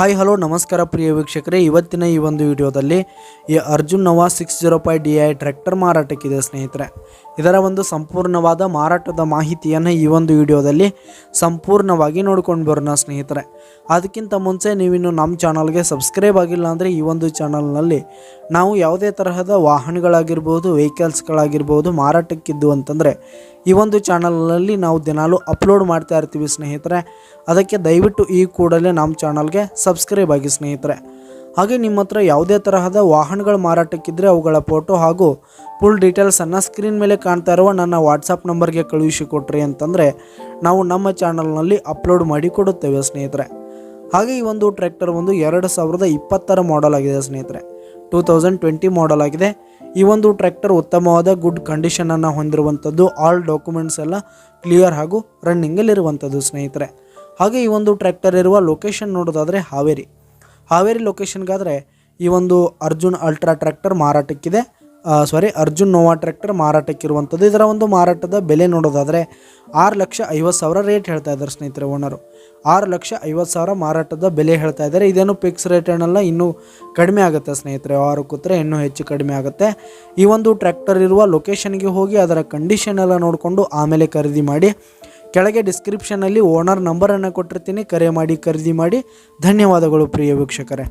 Hi hello ನಮಸ್ಕಾರ ಪ್ರಿಯ ವೀಕ್ಷಕರೇ, ಇವತ್ತಿನ ಈ ಒಂದು ವಿಡಿಯೋದಲ್ಲಿ ಈ ಅರ್ಜುನ್ ನೋವಾ 605 DI ಟ್ರ್ಯಾಕ್ಟರ್ ಮಾರಾಟಕ್ಕಿದೆ ಸ್ನೇಹಿತರೆ. ಇದರ ಒಂದು ಸಂಪೂರ್ಣವಾದ ಮಾರಾಟದ ಮಾಹಿತಿಯನ್ನು ಈ ಒಂದು ವಿಡಿಯೋದಲ್ಲಿ ಸಂಪೂರ್ಣವಾಗಿ ನೋಡ್ಕೊಂಡು ಬರೋಣ ಸ್ನೇಹಿತರೆ. ಅದಕ್ಕಿಂತ ಮುಂಚೆ ನೀವಿನ್ನು ನಮ್ಮ ಚಾನಲ್ಗೆ ಸಬ್ಸ್ಕ್ರೈಬ್ ಆಗಿಲ್ಲ ಅಂದರೆ ಈ ಒಂದು ಚಾನಲ್ನಲ್ಲಿ ನಾವು ಯಾವುದೇ ತರಹದ ವಾಹನಗಳಾಗಿರ್ಬೋದು, ವೆಹಿಕಲ್ಸ್ಗಳಾಗಿರ್ಬೋದು ಮಾರಾಟಕ್ಕಿದ್ದು ಅಂತಂದರೆ ಈ ಒಂದು ಚಾನಲ್ನಲ್ಲಿ ನಾವು ದಿನಾಲೂ ಅಪ್ಲೋಡ್ ಮಾಡ್ತಾ ಇರ್ತೀವಿ ಸ್ನೇಹಿತರೆ. ಅದಕ್ಕೆ ದಯವಿಟ್ಟು ಈ ಕೂಡಲೇ ನಮ್ಮ ಚಾನಲ್ಗೆ ಸಬ್ಸ್ಕ್ರೈಬ್ ಆಗಿ ಸ್ನೇಹಿತರೆ. ಹಾಗೆ ನಿಮ್ಮ ಹತ್ರ ಯಾವುದೇ ತರಹದ ವಾಹನಗಳು ಮಾರಾಟಕ್ಕಿದ್ದರೆ ಅವುಗಳ ಫೋಟೋ ಹಾಗೂ ಫುಲ್ ಡೀಟೇಲ್ಸನ್ನು ಸ್ಕ್ರೀನ್ ಮೇಲೆ ಕಾಣ್ತಾ ಇರುವ ನನ್ನ ವಾಟ್ಸಪ್ ನಂಬರ್ಗೆ ಕಳುಹಿಸಿ ಕೊಟ್ರಿ ಅಂತಂದರೆ ನಾವು ನಮ್ಮ ಚಾನಲ್ನಲ್ಲಿ ಅಪ್ಲೋಡ್ ಮಾಡಿ ಕೊಡುತ್ತೇವೆ ಸ್ನೇಹಿತರೆ. ಹಾಗೆ ಈ ಒಂದು ಟ್ರ್ಯಾಕ್ಟರ್ ಒಂದು 2020 ಮಾಡೆಲ್ ಆಗಿದೆ ಸ್ನೇಹಿತರೆ. 2020 ಮಾಡೆಲ್ ಆಗಿದೆ. ಈ ಒಂದು ಟ್ರ್ಯಾಕ್ಟರ್ ಉತ್ತಮವಾದ ಗುಡ್ ಕಂಡೀಷನನ್ನು ಹೊಂದಿರುವಂಥದ್ದು. ಆಲ್ ಡಾಕ್ಯುಮೆಂಟ್ಸ್ ಎಲ್ಲ ಕ್ಲಿಯರ್ ಹಾಗೂ ರನ್ನಿಂಗಲ್ಲಿರುವಂಥದ್ದು ಸ್ನೇಹಿತರೆ. ಹಾಗೆ ಈ ಒಂದು ಟ್ರ್ಯಾಕ್ಟರ್ ಇರುವ ಲೊಕೇಶನ್ ನೋಡೋದಾದರೆ ಹಾವೇರಿ ಲೊಕೇಶನ್ಗಾದರೆ ಈ ಒಂದು ಅರ್ಜುನ್ ಅಲ್ಟ್ರಾ ಟ್ರ್ಯಾಕ್ಟರ್ ಮಾರಾಟಕ್ಕಿದೆ. ಅರ್ಜುನ್ ನೋವಾ ಟ್ರ್ಯಾಕ್ಟರ್ ಮಾರಾಟಕ್ಕಿರುವಂಥದ್ದು. ಇದರ ಒಂದು ಮಾರಾಟದ ಬೆಲೆ ನೋಡೋದಾದರೆ 6,50,000 ರೇಟ್ ಹೇಳ್ತಾ ಇದ್ದಾರೆ ಸ್ನೇಹಿತರೆ. ಓನರು 6,50,000 ಮಾರಾಟದ ಬೆಲೆ ಹೇಳ್ತಾ ಇದ್ದಾರೆ. ಇದೇನು ಫಿಕ್ಸ್ ರೇಟ್ ಏನಲ್ಲ, ಇನ್ನೂ ಕಡಿಮೆ ಆಗುತ್ತೆ ಸ್ನೇಹಿತರೆ. 6 ಕೂತ್ರೆ ಇನ್ನೂ ಹೆಚ್ಚು ಕಡಿಮೆ ಆಗುತ್ತೆ. ಈ ಒಂದು ಟ್ರ್ಯಾಕ್ಟರ್ ಇರುವ ಲೊಕೇಶನ್ಗೆ ಹೋಗಿ ಅದರ ಕಂಡೀಷನ್ ಎಲ್ಲ ನೋಡಿಕೊಂಡು ಆಮೇಲೆ ಖರೀದಿ ಮಾಡಿ. ಕೆಳಗೆ ಡಿಸ್ಕ್ರಿಪ್ಷನಲ್ಲಿ ಓನರ್ ನಂಬರನ್ನು ಕೊಟ್ಟಿರ್ತೀನಿ, ಕರೆ ಮಾಡಿ ಖರೀದಿ ಮಾಡಿ. ಧನ್ಯವಾದಗಳು ಪ್ರಿಯ ವೀಕ್ಷಕರೇ.